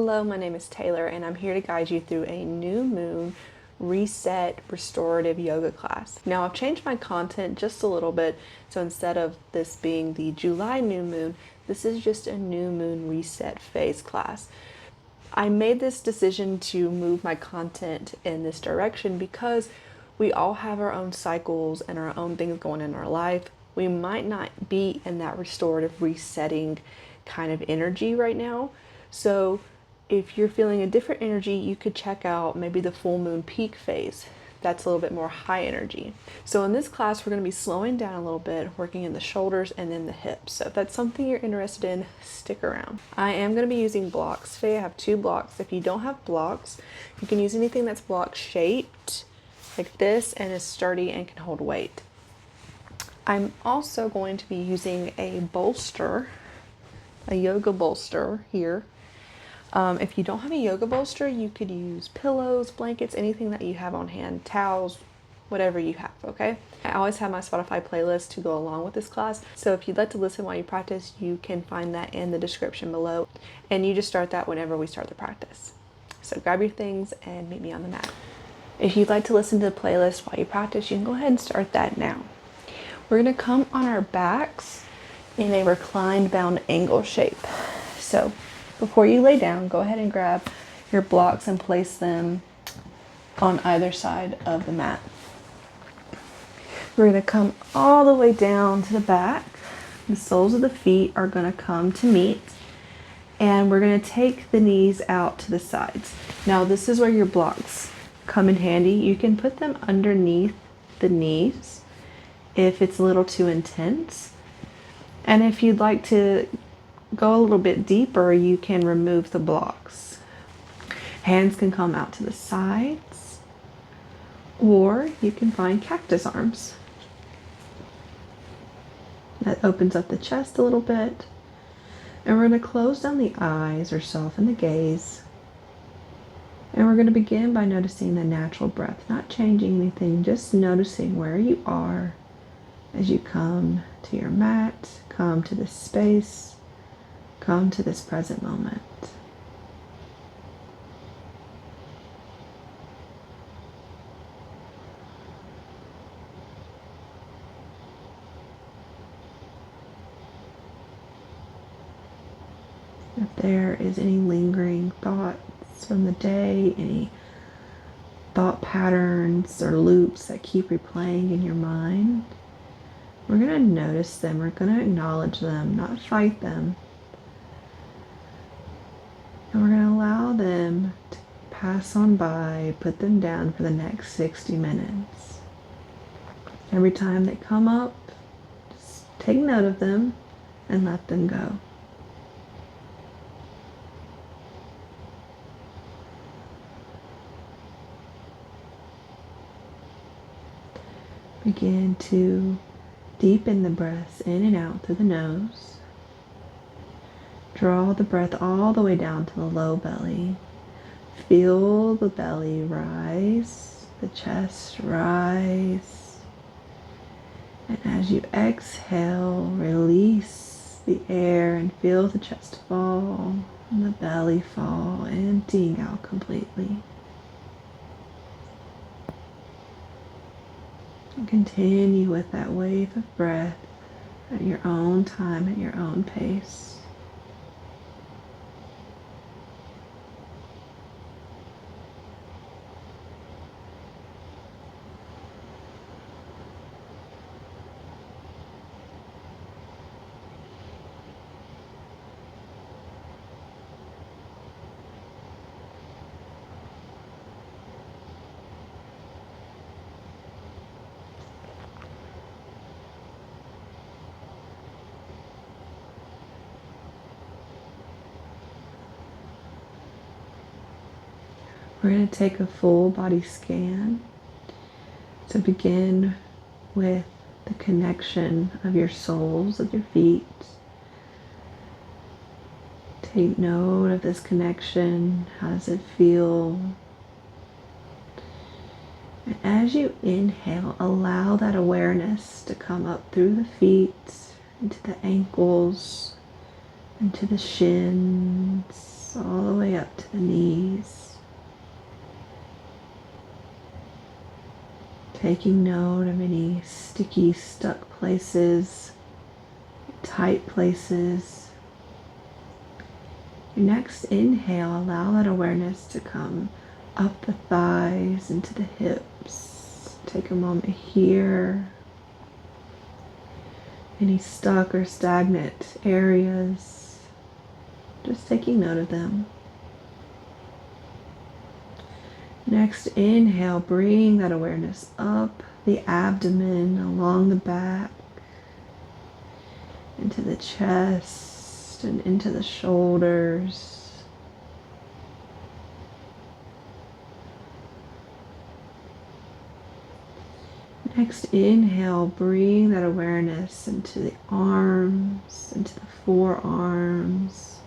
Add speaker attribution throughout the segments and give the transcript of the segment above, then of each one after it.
Speaker 1: Hello, my name is Taylor and I'm here to guide you through a new moon reset restorative yoga class. Now I've changed my content just a little bit, so instead of this being the July new moon, this is just a new moon reset phase class. I made this decision to move my content in this direction because we all have our own cycles and our own things going in our life. We might not be in that restorative resetting kind of energy right now. So if you're feeling a different energy, you could check out maybe the full moon peak phase. That's a little bit more high energy. So in this class, we're going to be slowing down a little bit, working in the shoulders and then the hips. So if that's something you're interested in, stick around. I am going to be using blocks today. I have 2 blocks. If you don't have blocks, you can use anything that's block shaped like this and is sturdy and can hold weight. I'm also going to be using a bolster, a yoga bolster here. If you don't have a yoga bolster, you could use pillows, blankets, anything that you have on hand, towels, whatever you have, okay? I always have my Spotify playlist to go along with this class, so if you'd like to listen while you practice, you can find that in the description below, and you just start that whenever we start the practice. So grab your things and meet me on the mat. If you'd like to listen to the playlist while you practice, you can go ahead and start that now. We're gonna come on our backs in a reclined bound angle shape. So before you lay down, go ahead and grab your blocks and place them on either side of the mat. We're going to come all the way down to the back. The soles of the feet are going to come to meet, and we're going to take the knees out to the sides. Now this is where your blocks come in handy. You can put them underneath the knees if it's a little too intense. And if you'd like to go a little bit deeper, you can remove the blocks. Hands can come out to the sides, or you can find cactus arms. That opens up the chest a little bit. And we're going to close down the eyes or soften the gaze. And we're going to begin by noticing the natural breath, not changing anything, just noticing where you are as you come to your mat, come to this space, come to this present moment. If there is any lingering thoughts from the day, any thought patterns or loops that keep replaying in your mind, we're going to notice them, we're going to acknowledge them, not fight them. And we're going to allow them to pass on by, put them down for the next 60 minutes. Every time they come up, just take note of them and let them go. Begin to deepen the breaths in and out through the nose. Draw the breath all the way down to the low belly. Feel the belly rise, the chest rise. And as you exhale, release the air and feel the chest fall and the belly fall, emptying out completely. And continue with that wave of breath at your own time, at your own pace. We're going to take a full body scan to begin with the connection of your soles of your feet. Take note of this connection. How does it feel? And as you inhale, allow that awareness to come up through the feet, into the ankles, into the shins, all the way up to the knees. Taking note of any sticky, stuck places, tight places. Your next inhale, allow that awareness to come up the thighs, into the hips. Take a moment here. Any stuck or stagnant areas, just taking note of them. Next, inhale, bring that awareness up the abdomen, along the back, into the chest and into the shoulders. Next, inhale, bring that awareness into the arms, into the forearms,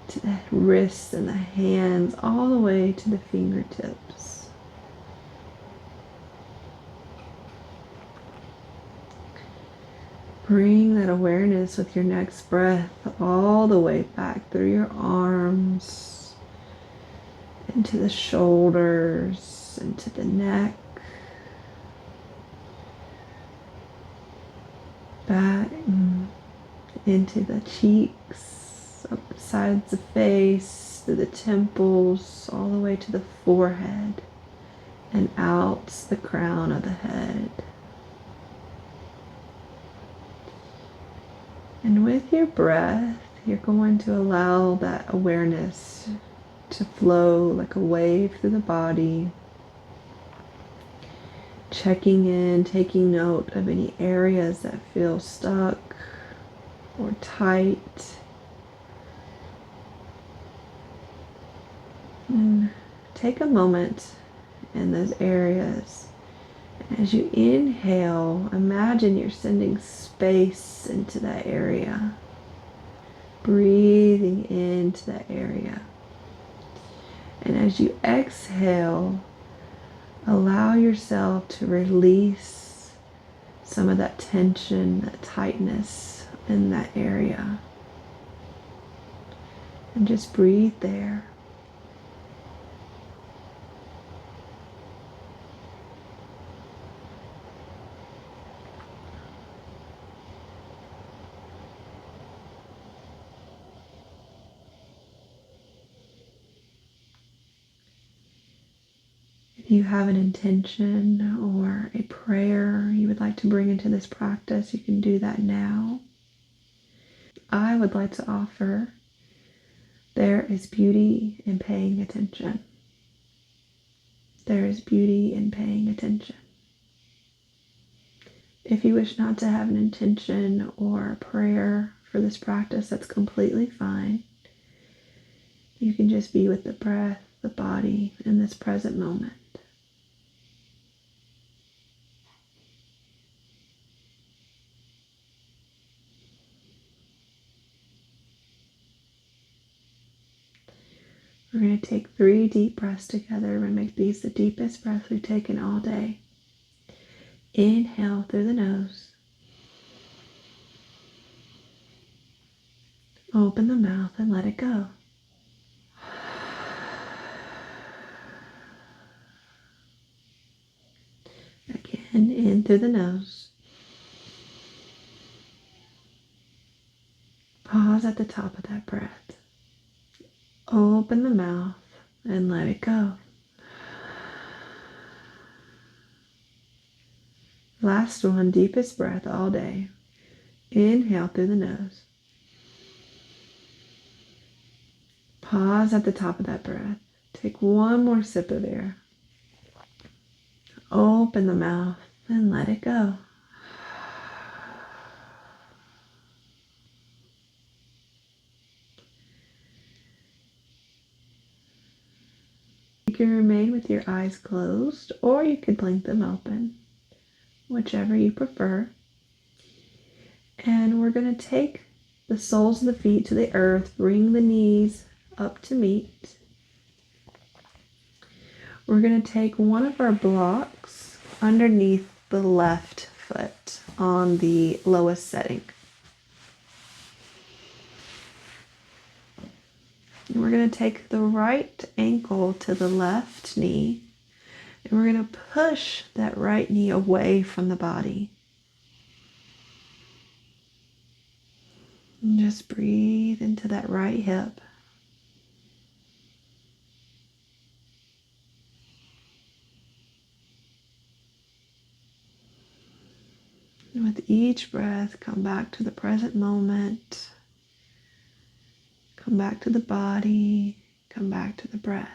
Speaker 1: to the wrists and the hands, all the way to the fingertips. Bring that awareness with your next breath all the way back through your arms, into the shoulders, into the neck, back into the cheeks, up the sides of the face, to the temples, all the way to the forehead, and out the crown of the head. And with your breath, you're going to allow that awareness to flow like a wave through the body, checking in, taking note of any areas that feel stuck or tight. And take a moment in those areas. As you inhale, imagine you're sending space into that area, breathing into that area. And as you exhale, allow yourself to release some of that tension, that tightness in that area. And just breathe there. If you have an intention or a prayer you would like to bring into this practice, you can do that now. I would like to offer, there is beauty in paying attention. There is beauty in paying attention. If you wish not to have an intention or a prayer for this practice, that's completely fine. You can just be with the breath, the body, in this present moment. We're going to take 3 deep breaths together. We're going to make these the deepest breaths we've taken all day. Inhale through the nose. Open the mouth and let it go. Again, in through the nose. Pause at the top of that breath. Open the mouth and let it go. Last one, deepest breath all day. Inhale through the nose. Pause at the top of that breath. Take one more sip of air. Open the mouth and let it go. You can remain with your eyes closed, or you could blink them open, whichever you prefer. And we're going to take the soles of the feet to the earth, bring the knees up to meet. We're going to take one of our blocks underneath the left foot on the lowest setting. And we're going to take the right ankle to the left knee, and we're going to push that right knee away from the body. And just breathe into that right hip. And with each breath, come back to the present moment. Come back to the body. Come back to the breath.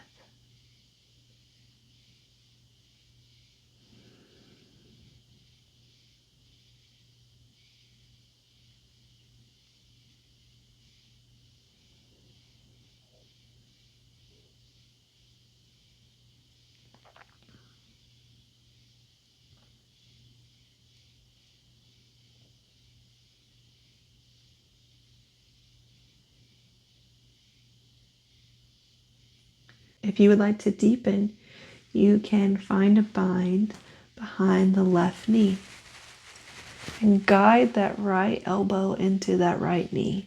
Speaker 1: If you would like to deepen, you can find a bind behind the left knee and guide that right elbow into that right knee.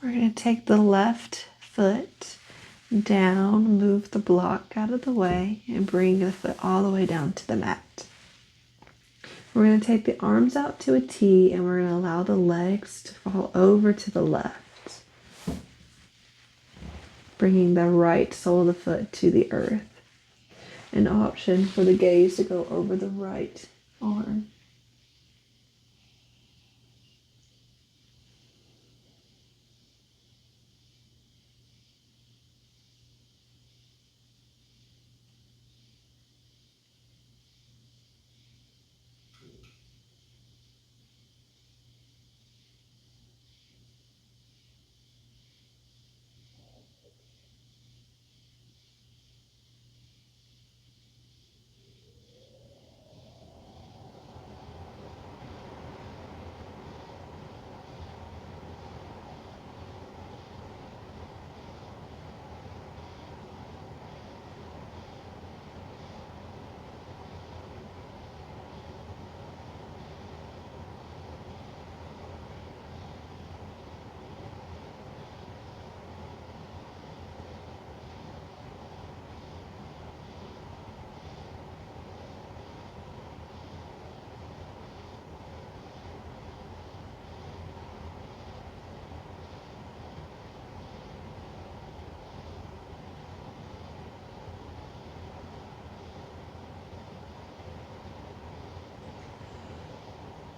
Speaker 1: We're going to take the left foot down, move the block out of the way, and bring the foot all the way down to the mat. We're going to take the arms out to a T, and we're going to allow the legs to fall over to the left, bringing the right sole of the foot to the earth. An option for the gaze to go over the right arm.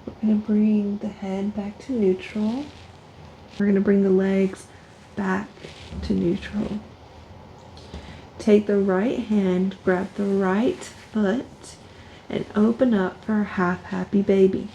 Speaker 1: We're going to bring the head back to neutral. We're going to bring the legs back to neutral. Take the right hand, grab the right foot, and open up for a half happy baby.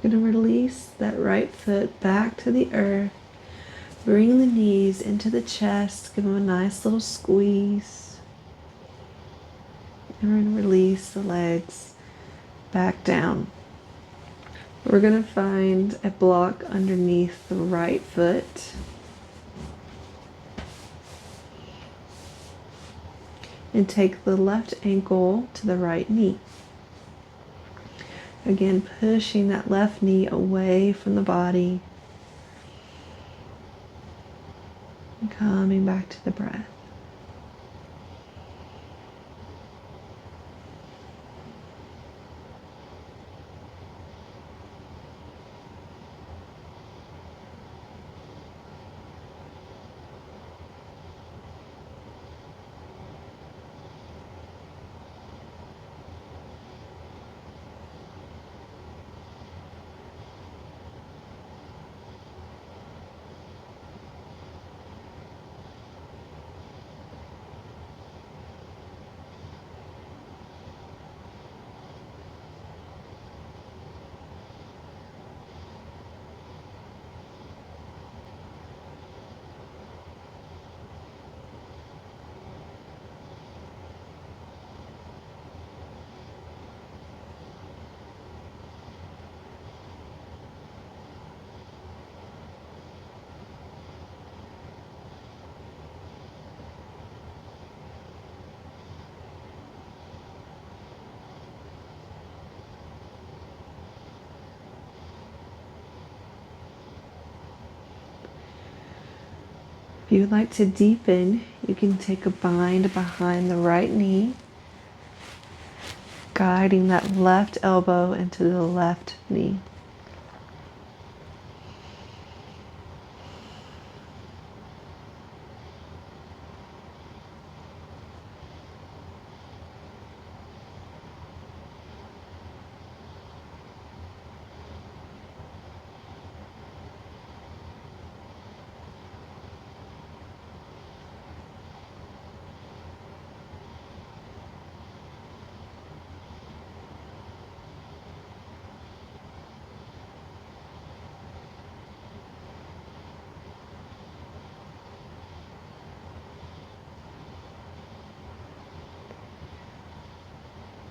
Speaker 1: You're going to release that right foot back to the earth. Bring the knees into the chest. Give them a nice little squeeze. And we're going to release the legs back down. We're going to find a block underneath the right foot. And take the left ankle to the right knee. Again, pushing that left knee away from the body. And coming back to the breath. If you would like to deepen, you can take a bind behind the right knee, guiding that left elbow into the left knee.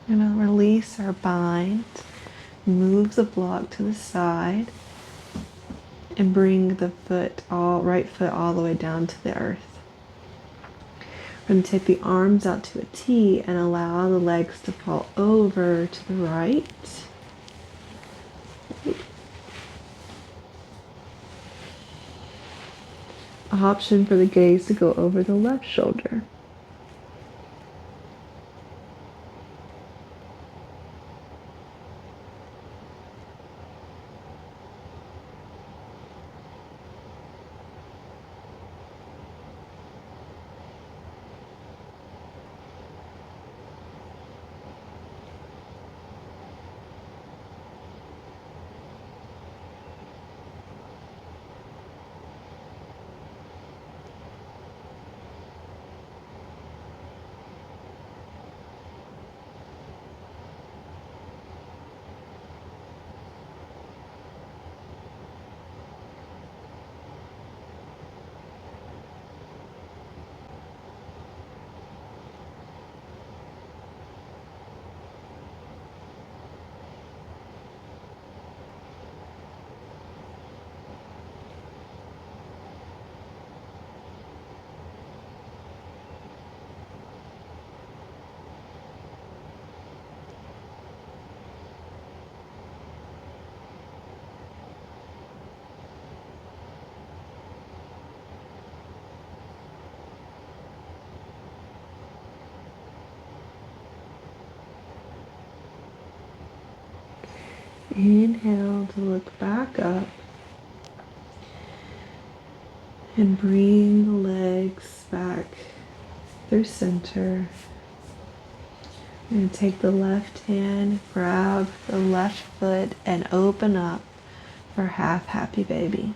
Speaker 1: We're going to release our bind, move the block to the side, and bring the right foot all the way down to the earth. We're going to take the arms out to a T and allow the legs to fall over to the right. Option for the gaze to go over the left shoulder. Inhale to look back up and bring the legs back through center. You're going to take the left hand, grab the left foot, and open up for half happy baby.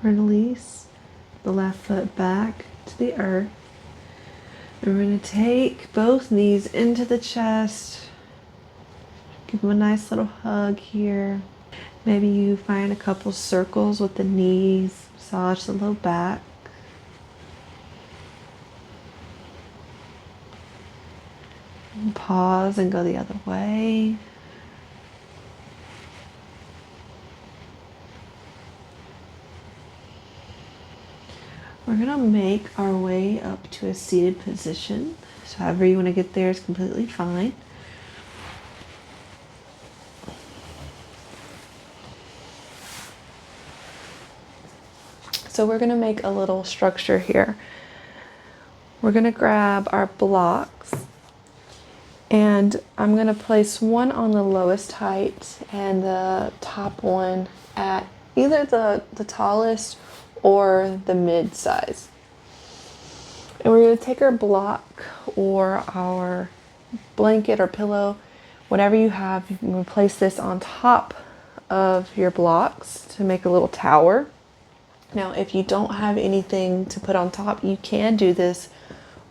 Speaker 1: Release the left foot back to the earth. And we're going to take both knees into the chest. Give them a nice little hug here. Maybe you find a couple circles with the knees, massage the low back. And pause and go the other way. We're going to make our way up to a seated position. So however you want to get there is completely fine. So we're going to make a little structure here. We're going to grab our blocks, and I'm going to place one on the lowest height and the top one at either the tallest or the mid size. And we're going to take our block or our blanket or pillow, whatever you have, you can place this on top of your blocks to make a little tower. Now, if you don't have anything to put on top, you can do this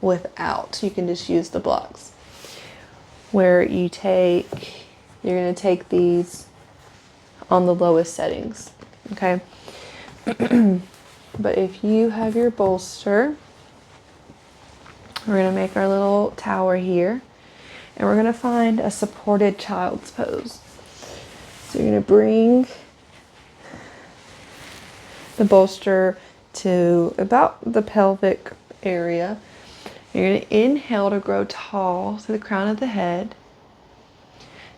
Speaker 1: without. You can just use the blocks. Where you're going to take these on the lowest settings, okay? But if you have your bolster, we're going to make our little tower here, and we're going to find a supported child's pose. So you're going to bring the bolster to about the pelvic area. You're going to inhale to grow tall to the crown of the head.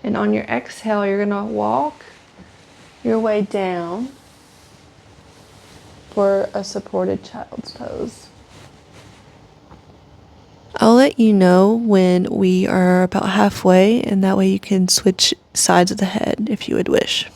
Speaker 1: And on your exhale, you're going to walk your way down for a supported child's pose. I'll let you know when we are about halfway, and that way you can switch sides of the head if you would wish.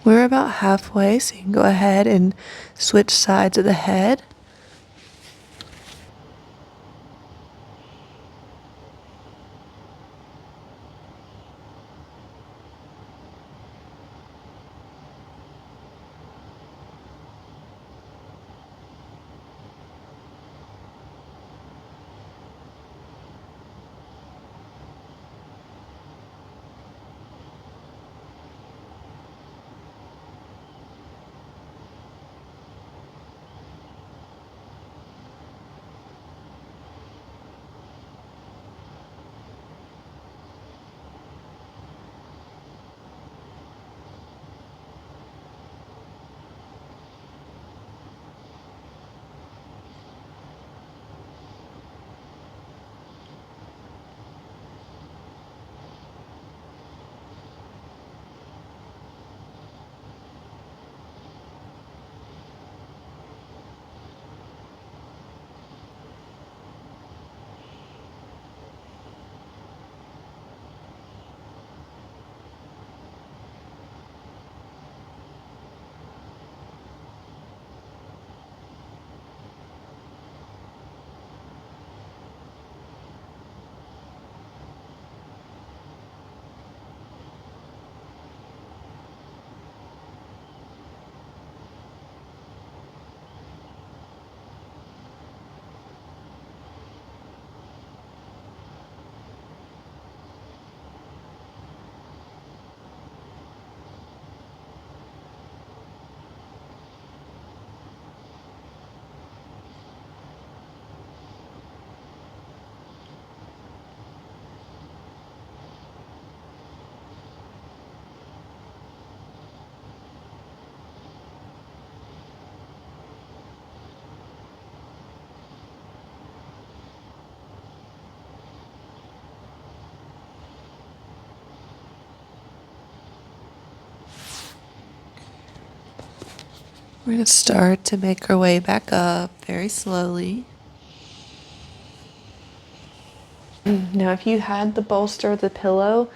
Speaker 1: We're about halfway, so you can go ahead and switch sides of the head. We're going to start to make our way back up very slowly. Now, if you had the bolster or the pillow,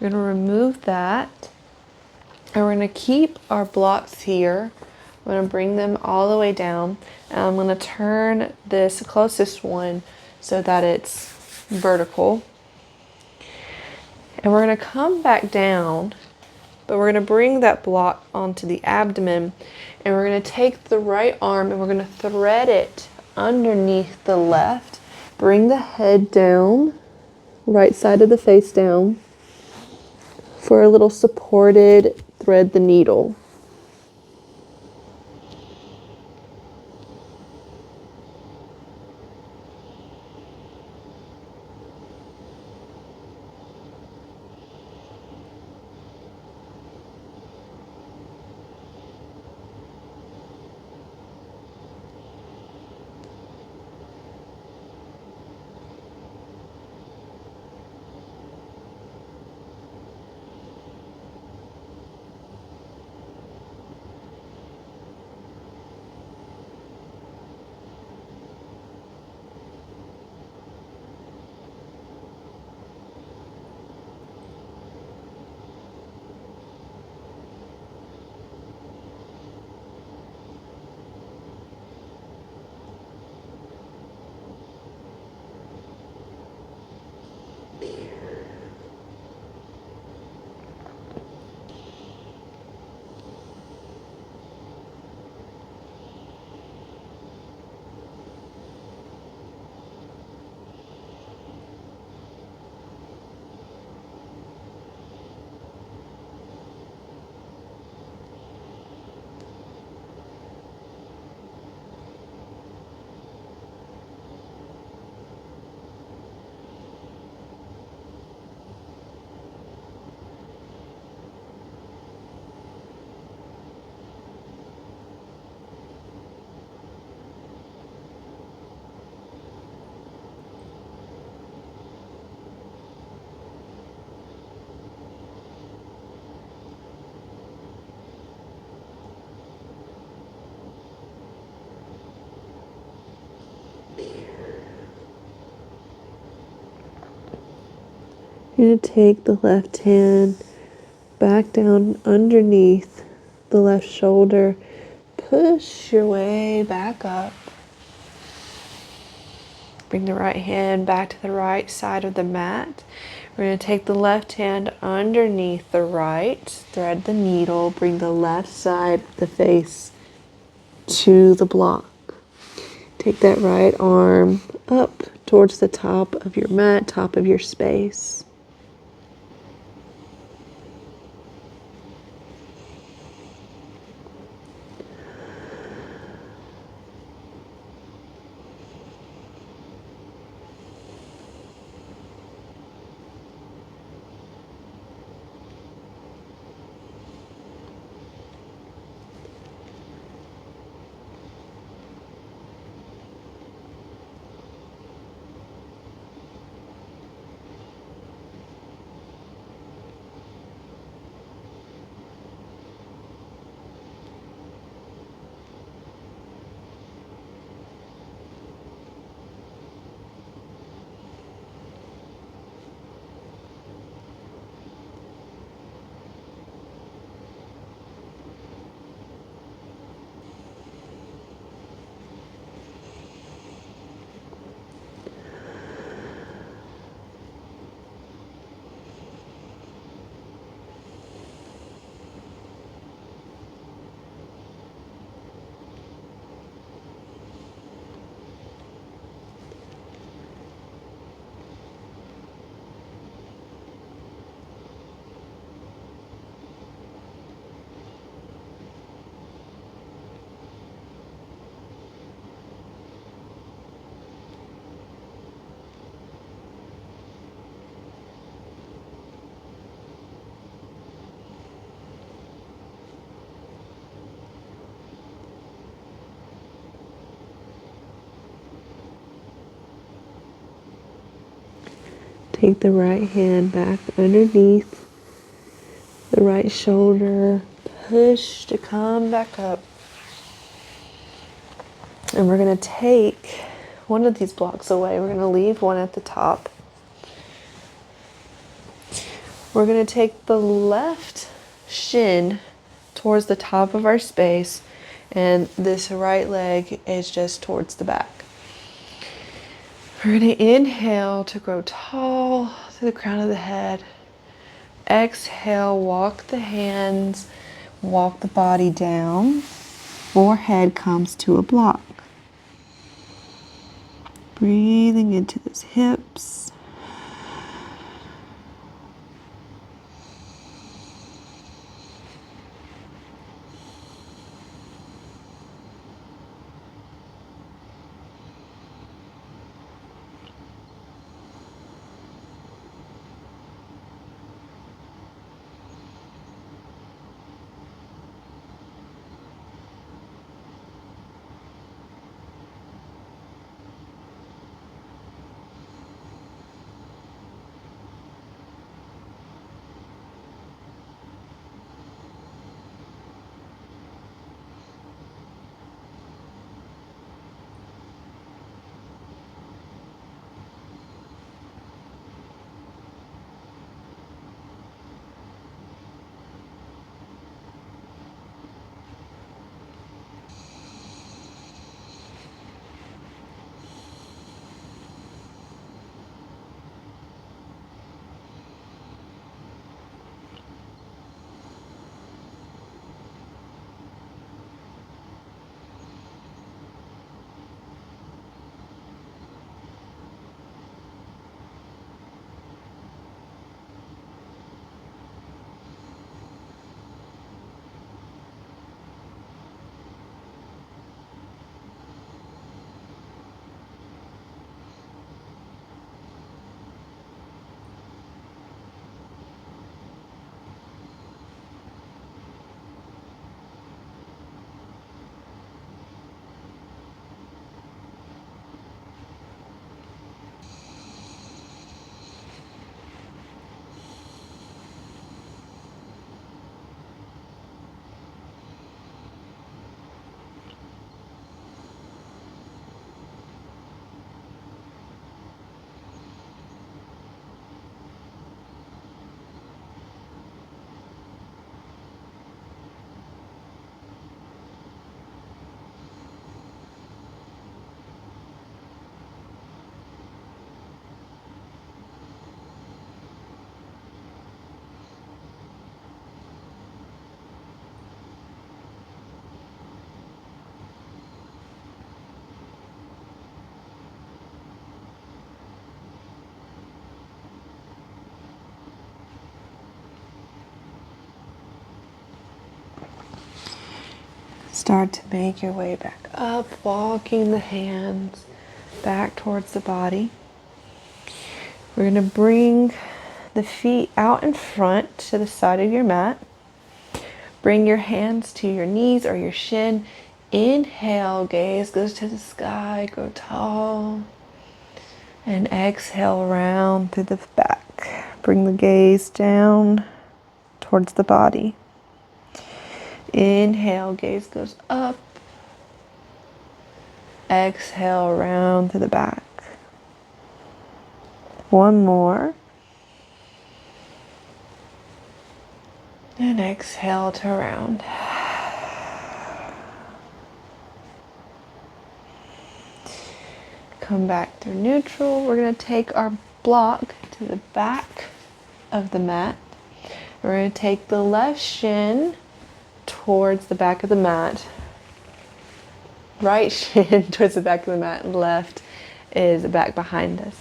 Speaker 1: you're going to remove that. And we're going to keep our blocks here. I'm going to bring them all the way down. And I'm going to turn this closest one so that it's vertical. And we're going to come back down, but we're going to bring that block onto the abdomen. And we're going to take the right arm and we're going to thread it underneath the left. Bring the head down, right side of the face down. For a little supported, thread the needle. You're going to take the left hand back down underneath the left shoulder. Push your way back up. Bring the right hand back to the right side of the mat. We're going to take the left hand underneath the right, thread the needle, bring the left side of the face to the block. Take that right arm up towards the top of your mat, top of your space. Take the right hand back underneath the right shoulder. Push to come back up. And we're going to take one of these blocks away. We're going to leave one at the top. We're going to take the left shin towards the top of our space, and this right leg is just towards the back. We're going to inhale to grow tall to the crown of the head. Exhale, walk the hands, walk the body down. Forehead comes to a block. Breathing into those hips. Start to make your way back up, walking the hands back towards the body. We're going to bring the feet out in front to the side of your mat. Bring your hands to your knees or your shin. Inhale, gaze goes to the sky, grow tall. And exhale, round through the back. Bring the gaze down towards the body. Inhale, gaze goes up. Exhale, round to the back. One more. And exhale to round. Come back through neutral. We're going to take our block to the back of the mat. We're going to take the left shin towards the back of the mat. Right shin towards the back of the mat. Left is back behind us.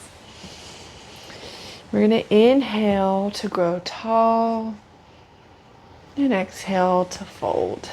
Speaker 1: We're going to inhale to grow tall and exhale to fold.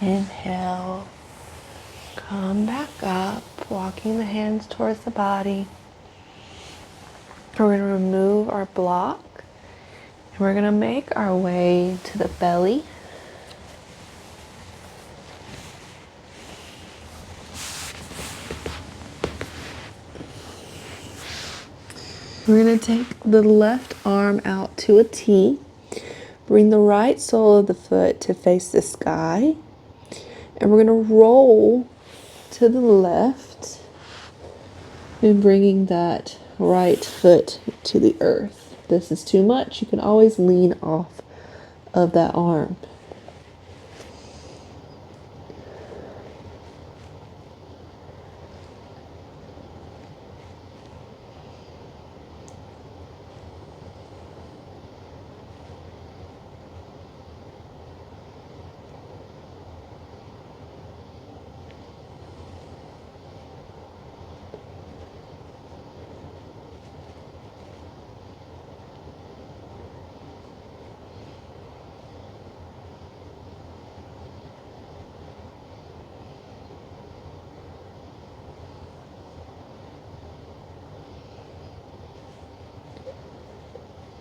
Speaker 1: Inhale. Come back up, walking the hands towards the body. We're going to remove our block and we're going to make our way to the belly. We're going to take the left arm out to a T. Bring the right sole of the foot to face the sky. And we're going to roll to the left and bringing that right foot to the earth. If this is too much, you can always lean off of that arm.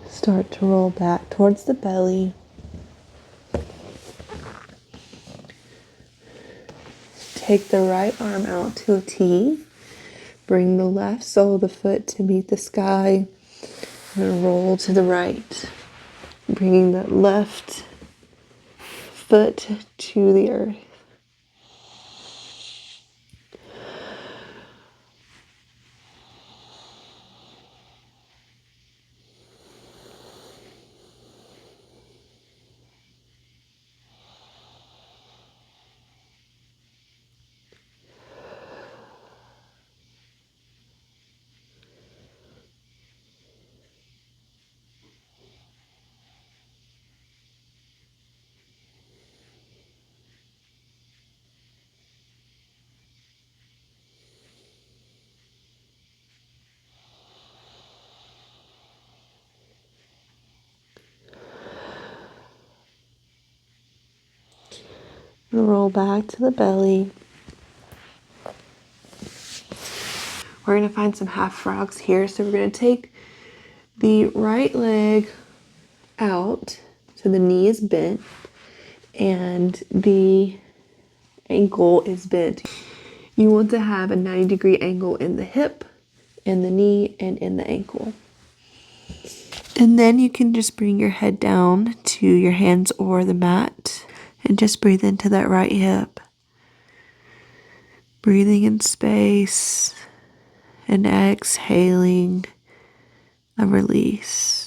Speaker 1: Start to roll back towards the belly. Take the right arm out to a T. Bring the left sole of the foot to meet the sky. And roll to the right. Bringing that left foot to the earth. Roll back to the belly. We're going to find some half frogs here. So we're going to take the right leg out so the knee is bent and the ankle is bent. You want to have a 90-degree angle in the hip, in the knee, and in the ankle. And then you can just bring your head down to your hands or the mat and just breathe into that right hip. Breathing in space and exhaling a release.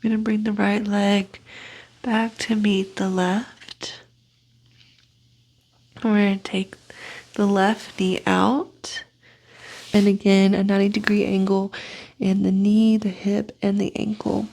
Speaker 1: I'm going to bring the right leg back to meet the left. We're going to take the left knee out. And again, a 90-degree angle in the knee, the hip, and the ankle.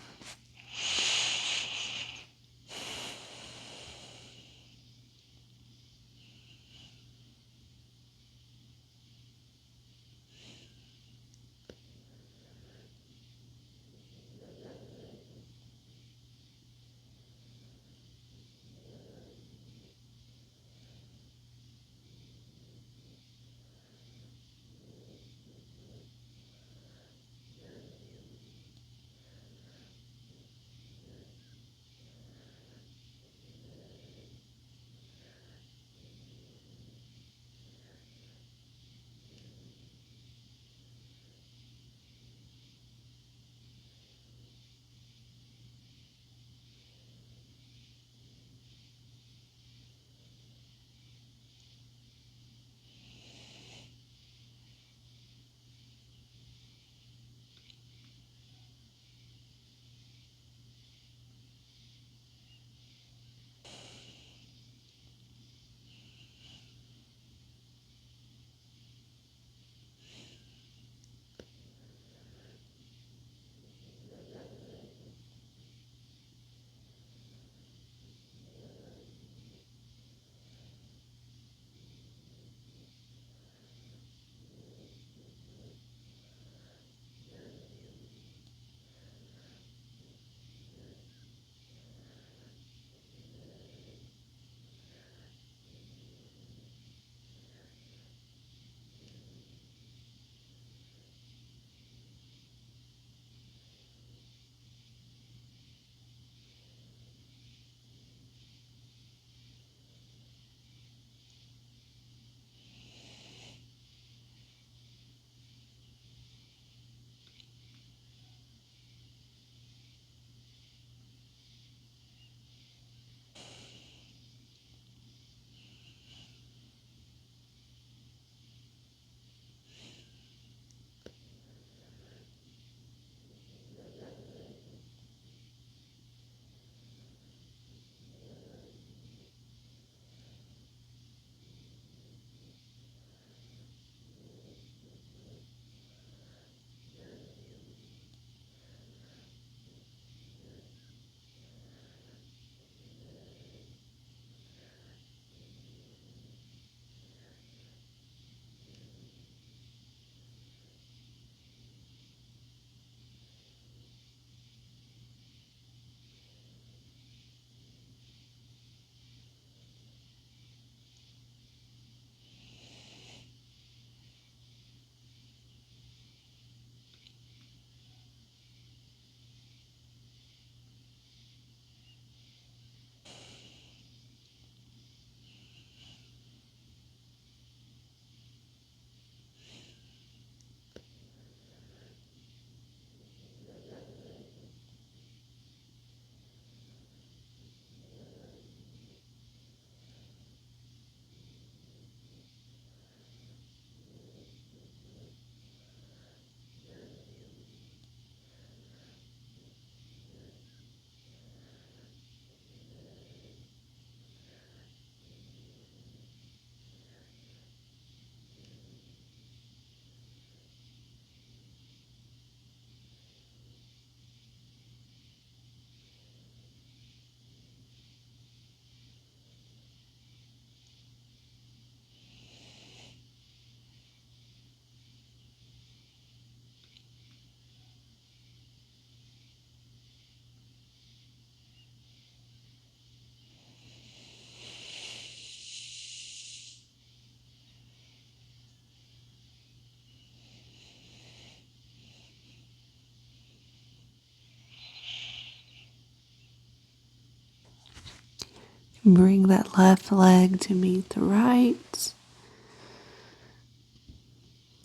Speaker 1: Bring that left leg to meet the right.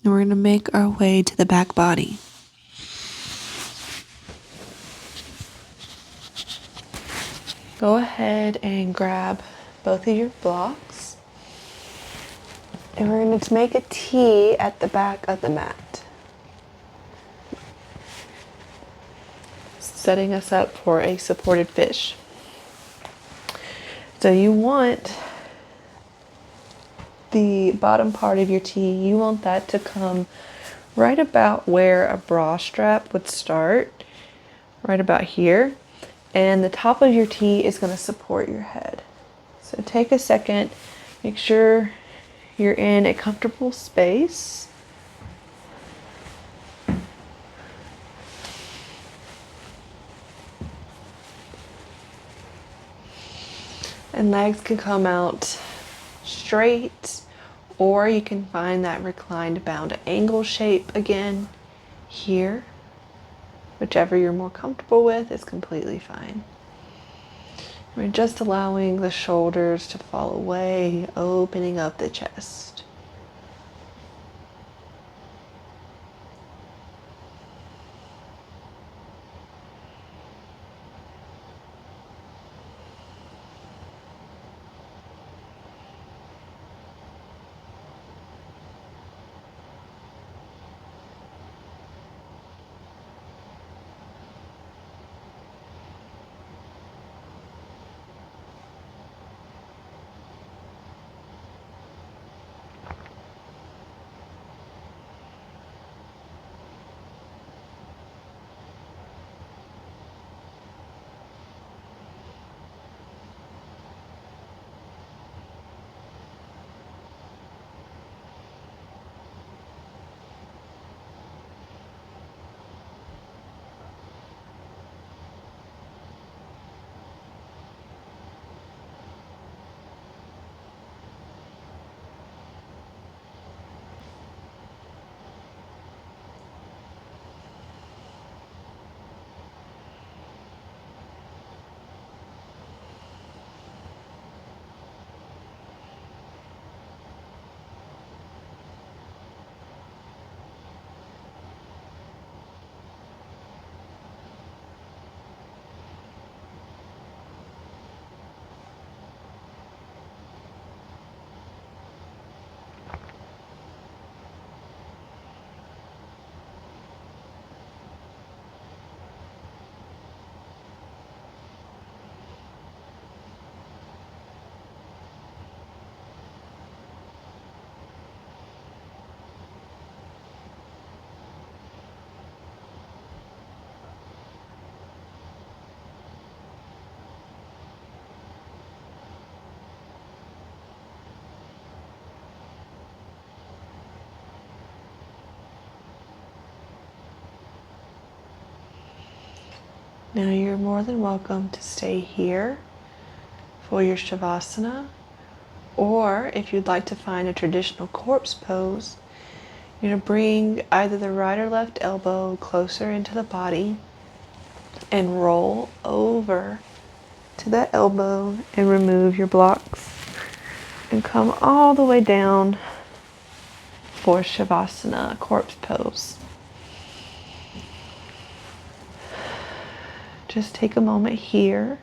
Speaker 1: And we're going to make our way to the back body. Go ahead and grab both of your blocks. And we're going to make a T at the back of the mat. setting us up for a supported fish. So you want the bottom part of your T, you want that to come right about where a bra strap would start, right about here. And the top of your T is going to support your head. So take a second, make sure you're in a comfortable space. And legs can come out straight, or you can find that reclined bound angle shape again here. Whichever you're more comfortable with is completely fine. We're just allowing the shoulders to fall away, opening up the chest. Now you're more than welcome to stay here for your Shavasana, or if you'd like to find a traditional corpse pose, you're going to bring either the right or left elbow closer into the body and roll over to that elbow and remove your blocks and come all the way down for Shavasana, corpse pose. Just take a moment here,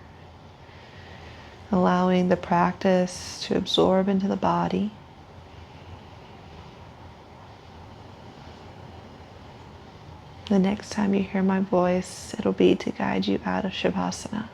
Speaker 1: allowing the practice to absorb into the body. The next time you hear my voice, it'll be to guide you out of Shavasana.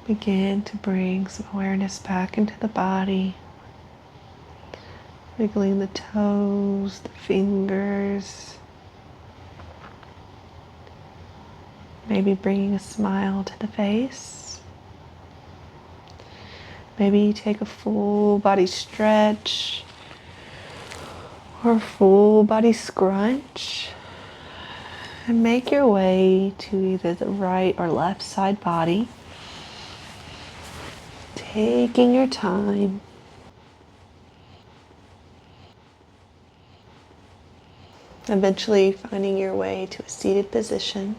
Speaker 1: Begin to bring some awareness back into the body, wiggling the toes, the fingers, maybe bringing a smile to the face. Maybe take a full body stretch or full body scrunch and make your way to either the right or left side body. Taking your time. Eventually finding your way to a seated position.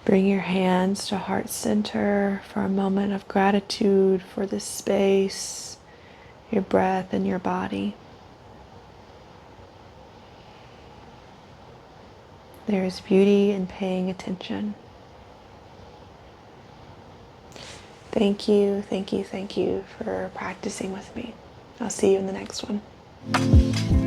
Speaker 1: Bring your hands to heart center for a moment of gratitude for this space, your breath, and your body. There is beauty in paying attention. Thank you, thank you, thank you for practicing with me. I'll see you in the next one.